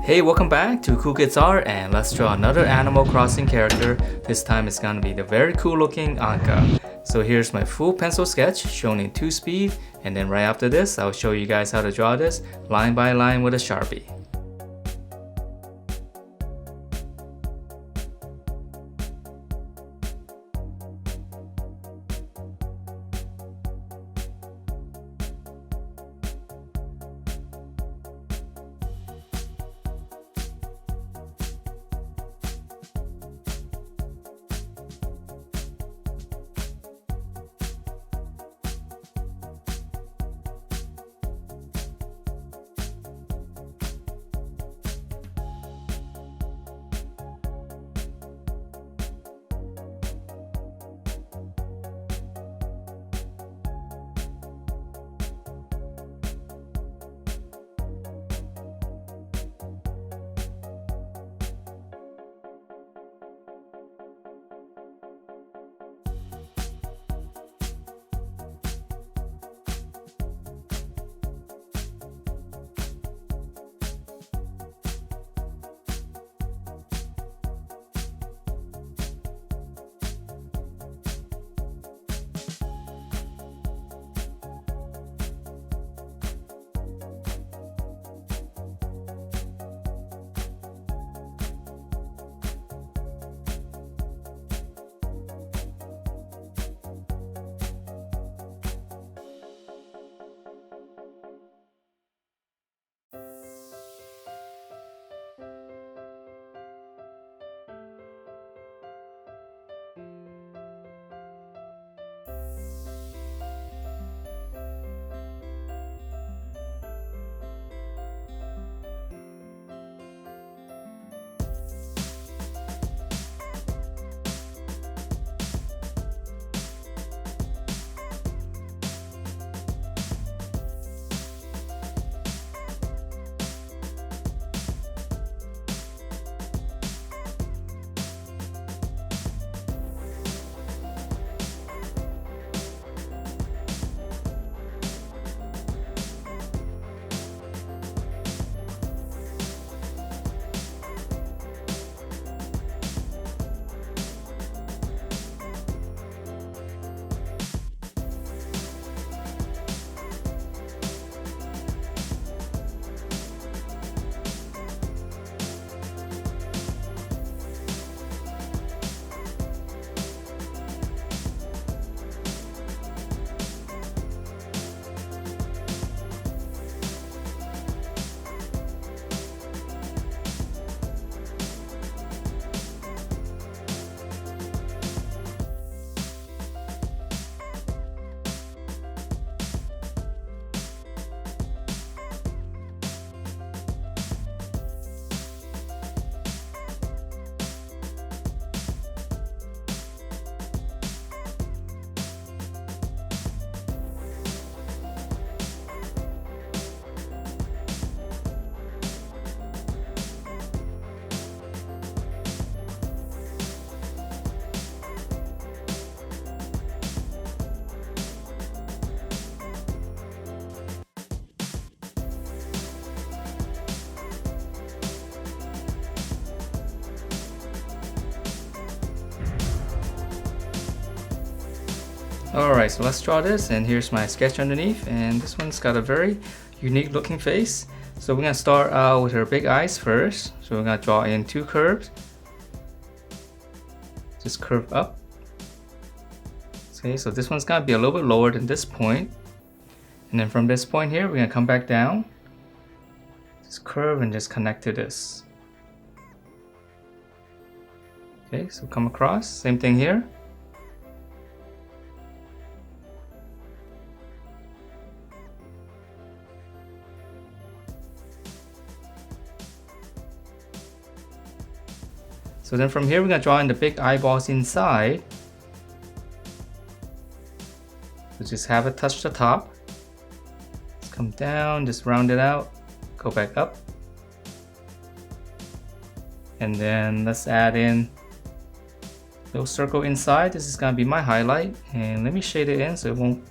Hey, welcome back to Cool Kids Art, and let's draw another Animal Crossing character. This time it's gonna be the very cool looking Ankha. So here's my full pencil sketch shown in 2 speed, and then right after this I'll show you guys how to draw this line by line with a Sharpie. Alright, so let's draw this, and here's my sketch underneath, and this one's got a very unique looking face. So we're gonna start out with her big eyes first. So we're gonna draw in 2 curves. Just curve up. Okay, so this one's gonna be a little bit lower than this point. And then from this point here, we're gonna come back down. Just curve and just connect to this. Okay, so come across, same thing here. So then from here, we're gonna draw in the big eyeballs inside. So just have it touch the top. Just come down, just round it out, go back up. And then let's add in a little circle inside. This is gonna be my highlight. And let me shade it in so it won't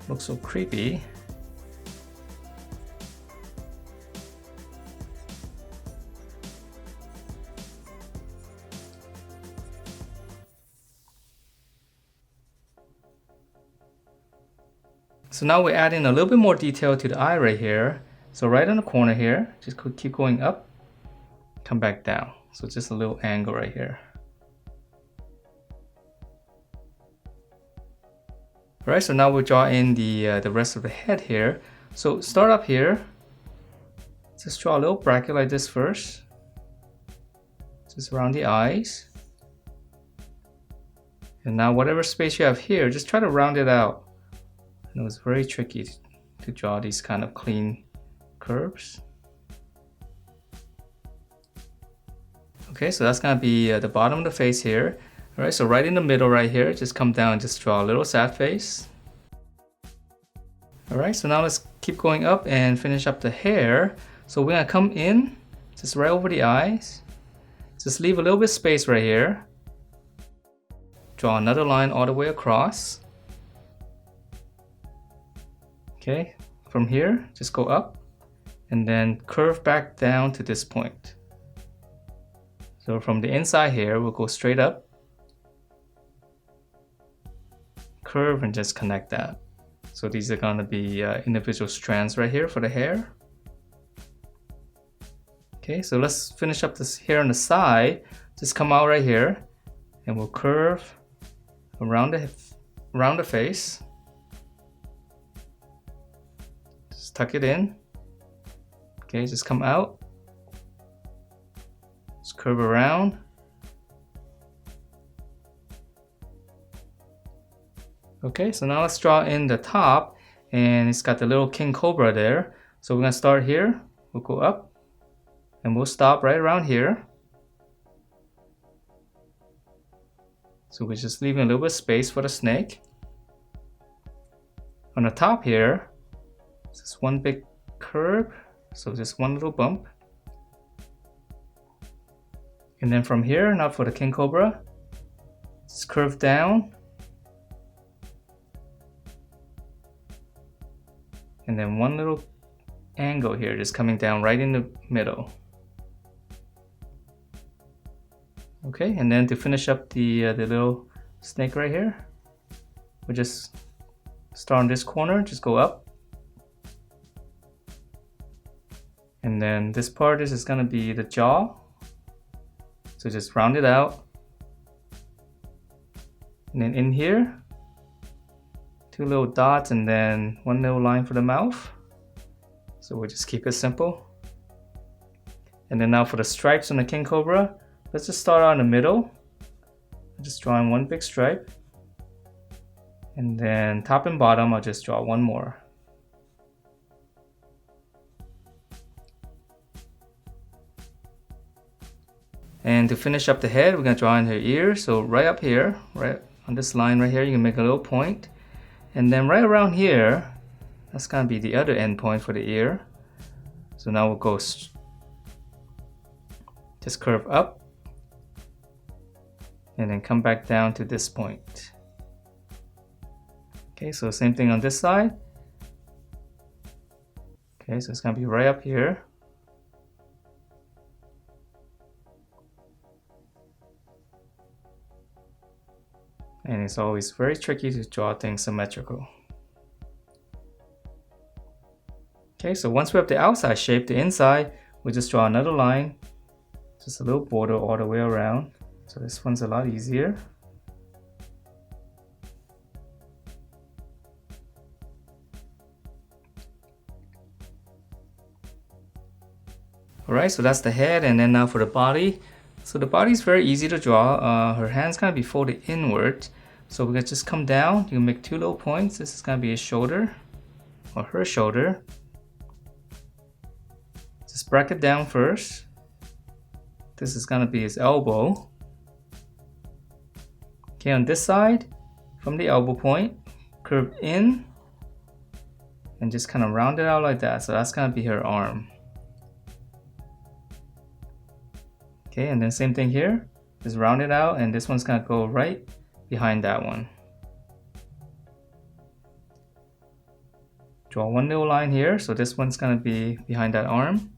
look so creepy. So now we're adding a little bit more detail to the eye right here. So right on the corner here, just keep going up, come back down. So just a little angle right here. Alright, so now we'll draw in the rest of the head here. So start up here. Just draw a little bracket like this first. Just around the eyes. And now whatever space you have here, just try to round it out. I know it's very tricky to draw these kind of clean curves. Okay, so that's gonna be the bottom of the face here. Alright, so right in the middle right here, just come down and just draw a little sad face. Alright, so now let's keep going up and finish up the hair. So we're gonna come in, just right over the eyes. Just leave a little bit of space right here. Draw another line all the way across. Okay, from here, just go up and then curve back down to this point. So from the inside here, we'll go straight up, curve and just connect that. So these are gonna be individual strands right here for the hair. Okay, so let's finish up this hair on the side. Just come out right here and we'll curve around the face. Just tuck it in. Okay, just come out. Just curve around. Okay, so now let's draw in the top, and it's got the little king cobra there. So we're gonna start here, we'll go up, and we'll stop right around here. So we're just leaving a little bit of space for the snake. On the top here, just one big curve, so just one little bump. And then from here, now for the king cobra, just curve down. And then one little angle here, just coming down right in the middle. Okay, and then to finish up the little snake right here, we'll just start on this corner, just go up. And then this part, this is gonna be the jaw. So just round it out. And then in here, two little dots and then one little line for the mouth. So we'll just keep it simple. And then now for the stripes on the king cobra, let's just start out in the middle. Just drawing one big stripe. And then top and bottom, I'll just draw one more. And to finish up the head, we're gonna draw in her ears. So right up here, right on this line right here, you can make a little point. And then right around here, that's gonna be the other end point for the ear. So now we'll go just curve up and then come back down to this point. Okay, so same thing on this side. Okay, so it's gonna be right up here. And it's always very tricky to draw things symmetrical. Okay, so once we have the outside shape, the inside, we'll just draw another line, just a little border all the way around. So this one's a lot easier. Alright, so that's the head, and then now for the body. So the body is very easy to draw. Her hand's gonna be folded inward. So we're gonna just come down, you can make two little points. This is gonna be his shoulder, or her shoulder. Just bracket down first. This is gonna be his elbow. Okay, on this side, from the elbow point, curve in, and just kind of round it out like that. So that's gonna be her arm. Okay, and then same thing here, just round it out, and this one's gonna go right behind that one. Draw one little line here, so this one's gonna be behind that arm.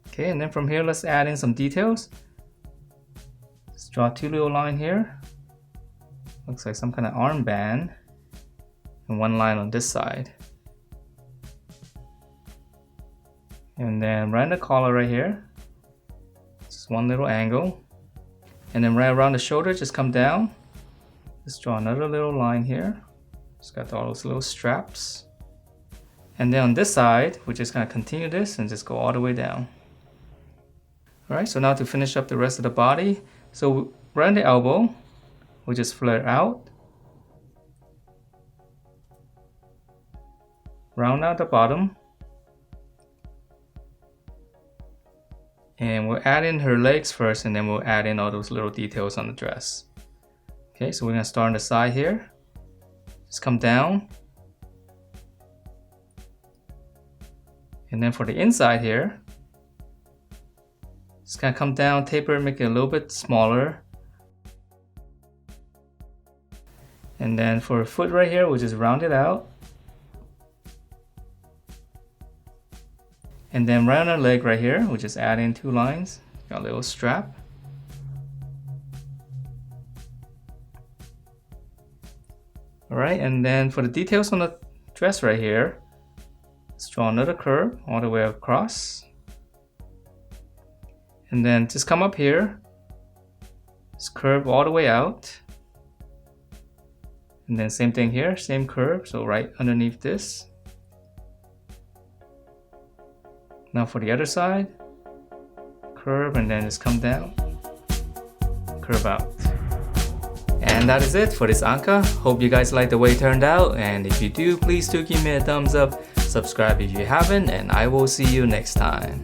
Okay, and then from here, let's add in some details. Just draw two little lines here. Looks like some kind of armband. and one line on this side. And then right in the collar right here, just one little angle. And then right around the shoulder, just come down. Just draw another little line here. Just got all those little straps. And then on this side, we're just gonna continue this and just go all the way down. Alright, so now to finish up the rest of the body. So right on the elbow, we'll just flare out. Round out the bottom. And we'll add in her legs first, and then we'll add in all those little details on the dress. Okay, so we're gonna start on the side here. Just come down. And then for the inside here, just gonna come down, taper, make it a little bit smaller. And then for her foot right here, we'll just round it out. And then right on her leg right here, we'll just add in 2 lines. Got a little strap. Alright, and then for the details on the dress right here, let's draw another curve all the way across. And then just come up here, just curve all the way out. And then same thing here, same curve, so right underneath this. Now for the other side, curve and then just come down, curve out. And that is it for this Ankha. Hope you guys like the way it turned out, and if you do, please do give me a thumbs up, subscribe if you haven't, and I will see you next time.